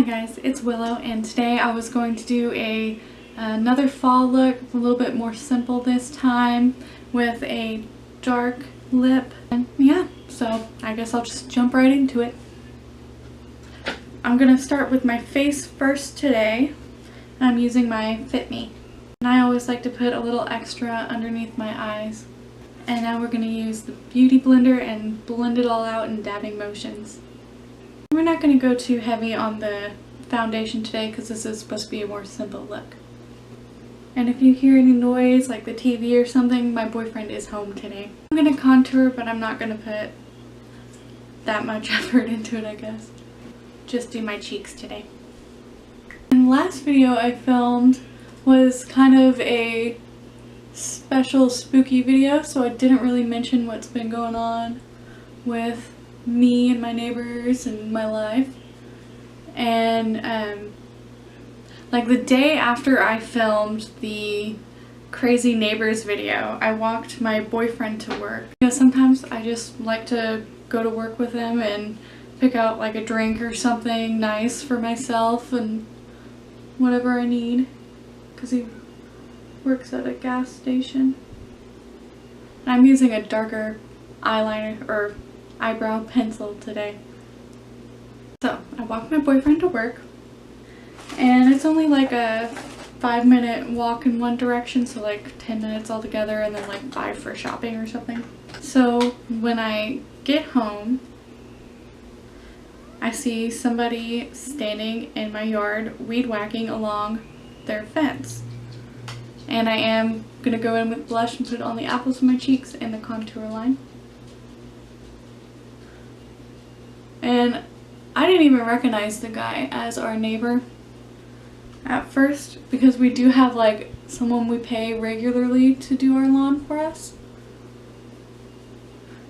guys, it's Willow, and today I was going to do another fall look, a little bit more simple this time, with a dark lip. And yeah, so I guess I'll just jump right into it. I'm gonna start with my face first today. I'm using my Fit Me, and I always like to put a little extra underneath my eyes. And now we're gonna use the Beauty Blender and blend it all out in dabbing motions. We're not going to go too heavy on the foundation today because this is supposed to be a more simple look. And if you hear any noise like the TV or something, my boyfriend is home today. I'm going to contour, but I'm not going to put that much effort into it, I guess. Just do my cheeks today. And the last video I filmed was kind of a special spooky video, so I didn't really mention what's been going on with me and my neighbors and my life. And like the day after I filmed the crazy neighbors video, I walked my boyfriend to work. You know, sometimes I just like to go to work with him and pick out like a drink or something nice for myself and whatever I need, because he works at a gas station. And I'm using a darker eyeliner or eyebrow pencil today. So I walked my boyfriend to work, and it's only like a 5-minute walk in one direction, so like 10 minutes altogether, and then like 5 for shopping or something. So when I get home, I see somebody standing in my yard weed whacking along their fence. And I am gonna go in with blush and put it on the apples of my cheeks and the contour line. And I didn't even recognize the guy as our neighbor at first, because we do have like someone we pay regularly to do our lawn for us.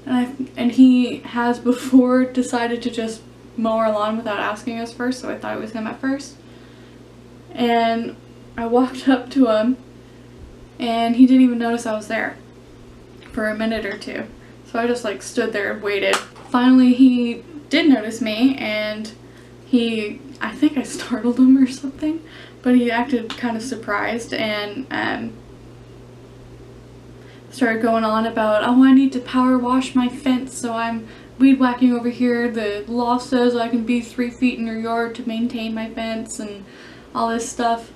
And he has before decided to just mow our lawn without asking us first, so I thought it was him at first. And I walked up to him and he didn't even notice I was there for a minute or two. So I just like stood there and waited. Finally he did notice me, and I think I startled him or something, but he acted kind of surprised and started going on about, oh, I need to power wash my fence, so I'm weed whacking over here. The law says I can be 3 feet in your yard to maintain my fence and all this stuff.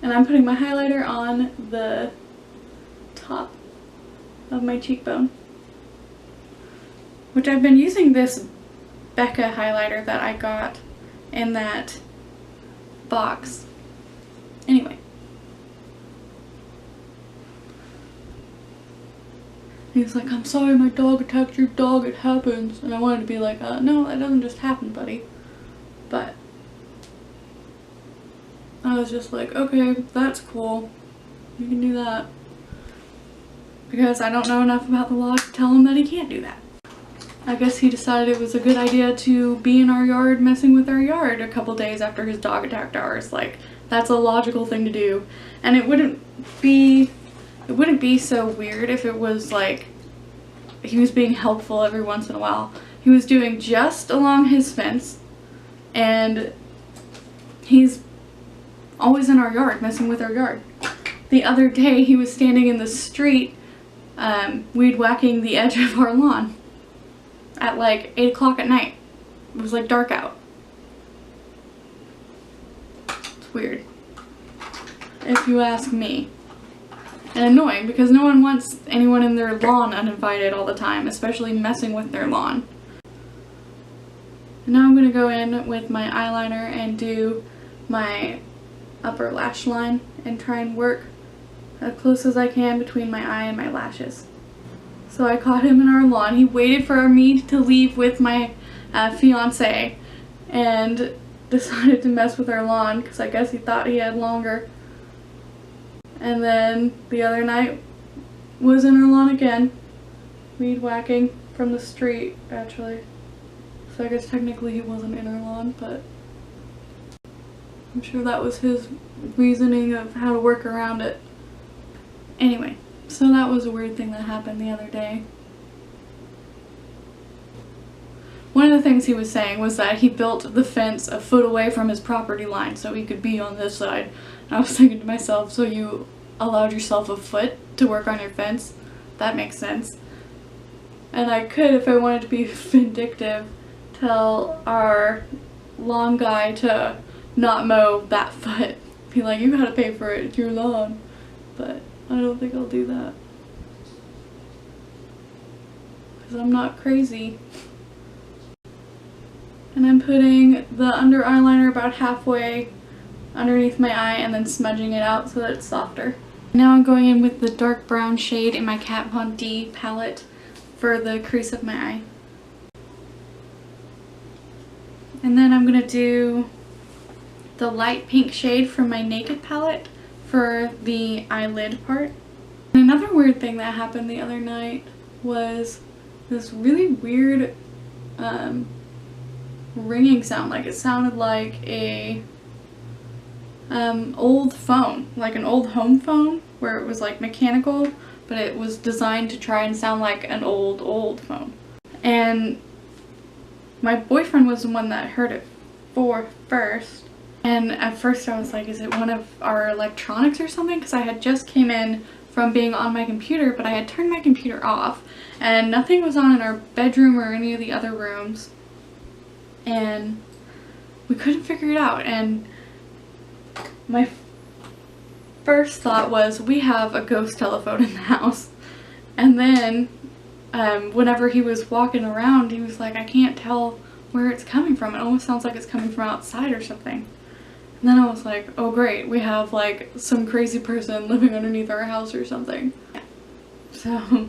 And I'm putting my highlighter on the top of my cheekbone, which I've been using this Becca highlighter that I got in that box. Anyway. He was like, I'm sorry my dog attacked your dog, it happens. And I wanted to be like, no, that doesn't just happen, buddy. But I was just like, okay, that's cool. You can do that. Because I don't know enough about the law to tell him that he can't do that. I guess he decided it was a good idea to be in our yard messing with our yard a couple days after his dog attacked ours. Like, that's a logical thing to do. And it wouldn't be so weird if it was like he was being helpful every once in a while. He was doing just along his fence, and he's always in our yard messing with our yard. The other day he was standing in the street weed whacking the edge of our lawn at like 8 o'clock at night. It was like dark out. It's weird, if you ask me. And annoying, because no one wants anyone in their lawn uninvited all the time, especially messing with their lawn. And now I'm going to go in with my eyeliner and do my upper lash line and try and work as close as I can between my eye and my lashes. So I caught him in our lawn. He waited for me to leave with my fiance and decided to mess with our lawn because I guess he thought he had longer. And then the other night was in our lawn again, weed whacking from the street actually. So I guess technically he wasn't in our lawn, but I'm sure that was his reasoning of how to work around it. Anyway, so that was a weird thing that happened the other day. one of the things he was saying was that he built the fence a foot away from his property line so he could be on this side. And I was thinking to myself, so you allowed yourself a foot to work on your fence? That makes sense. And I could, if I wanted to be vindictive, tell our lawn guy to not mow that foot. Be like, you gotta pay for it, it's your lawn. But I don't think I'll do that. Because I'm not crazy. And I'm putting the under eyeliner about halfway underneath my eye and then smudging it out so that it's softer. Now I'm going in with the dark brown shade in my Kat Von D palette for the crease of my eye. And then I'm going to do the light pink shade from my Naked palette for the eyelid part. And another weird thing that happened the other night was this really weird ringing sound. Like it sounded like a old phone, like an old home phone where it was like mechanical, but it was designed to try and sound like an old phone. And my boyfriend was the one that heard it first, and at first I was like, is it one of our electronics or something? Because I had just came in from being on my computer, but I had turned my computer off and nothing was on in our bedroom or any of the other rooms, and we couldn't figure it out. And my first thought was, we have a ghost telephone in the house. And then whenever he was walking around, he was like, I can't tell where it's coming from. It almost sounds like it's coming from outside or something. And then I was like, oh great, we have like some crazy person living underneath our house or something. So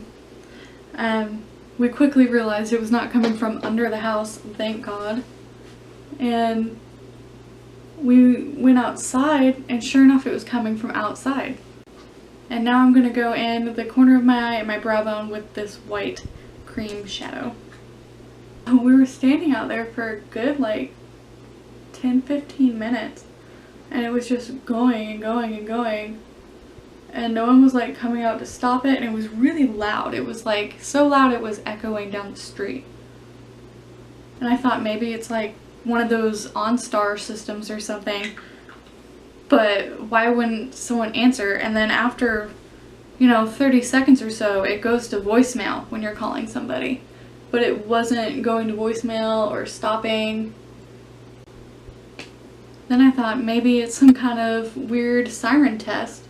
we quickly realized it was not coming from under the house, thank God. And we went outside, and sure enough it was coming from outside. And now I'm going to go in the corner of my eye and my brow bone with this white cream shadow. We were standing out there for a good like 10-15 minutes, and it was just going and going and going, and no one was like coming out to stop it, and it was really loud. It was like so loud it was echoing down the street. And I thought maybe it's like one of those OnStar systems or something, but why wouldn't someone answer? And then after, you know, 30 seconds or so, it goes to voicemail when you're calling somebody, but it wasn't going to voicemail or stopping. Then I thought maybe it's some kind of weird siren test,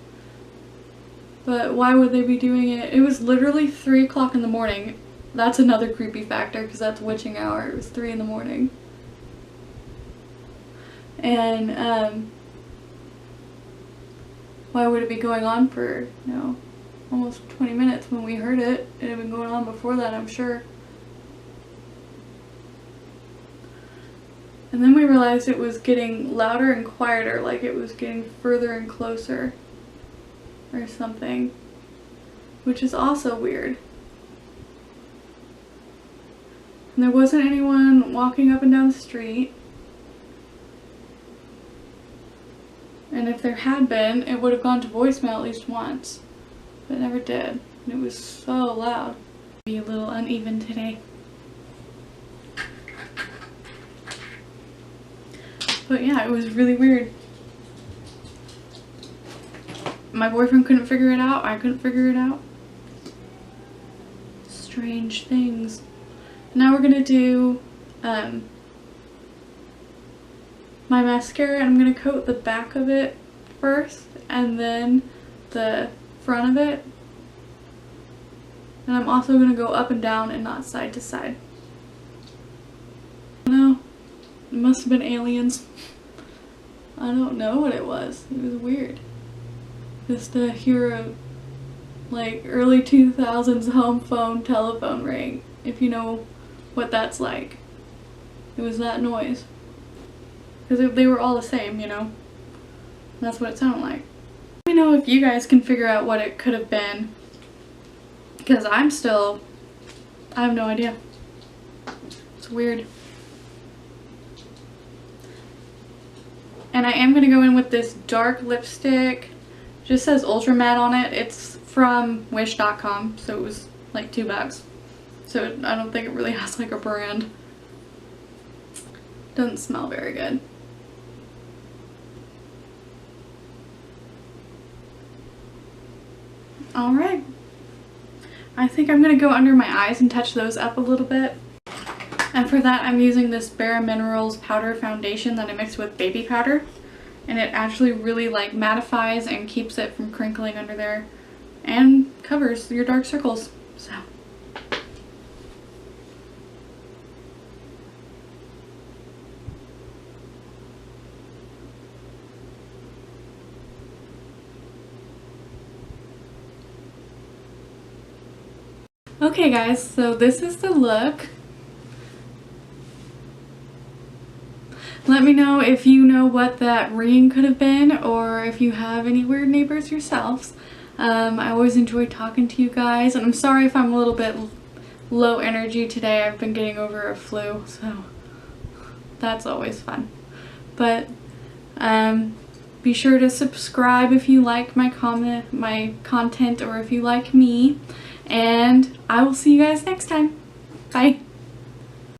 but why would they be doing it? It was literally 3 o'clock in the morning. That's another creepy factor because that's witching hour. It was 3 in the morning. And why would it be going on for, you know, almost 20 minutes when we heard it? It had been going on before that, I'm sure. And then we realized it was getting louder and quieter, like it was getting further and closer or something, which is also weird. And there wasn't anyone walking up and down the street. And if there had been, it would have gone to voicemail at least once, but it never did. And it was so loud. Be a little uneven today. But yeah, it was really weird. My boyfriend couldn't figure it out. I couldn't figure it out. Strange things. Now we're gonna do my mascara, and I'm going to coat the back of it first and then the front of it. And I'm also going to go up and down and not side to side. No, it must have been aliens. I don't know what it was. It was weird. Just to hear a like early 2000s home phone telephone ring, if you know what that's like. It was that noise. Because they were all the same, you know. That's what it sounded like. Let me know if you guys can figure out what it could have been. Because I have no idea. It's weird. And I am going to go in with this dark lipstick. It just says Ultra Matte on it. It's from wish.com, so it was like $2. So I don't think it really has like a brand. Doesn't smell very good. Alright. I think I'm going to go under my eyes and touch those up a little bit. And for that I'm using this Bare Minerals powder foundation that I mixed with baby powder. And it actually really like mattifies and keeps it from crinkling under there. And covers your dark circles. So. Okay guys, so this is the look. Let me know if you know what that ring could have been, or if you have any weird neighbors yourselves. I always enjoy talking to you guys, and I'm sorry if I'm a little bit low energy today. I've been getting over a flu, so that's always fun. But be sure to subscribe if you like my content, or if you like me, and I will see you guys next time. Bye.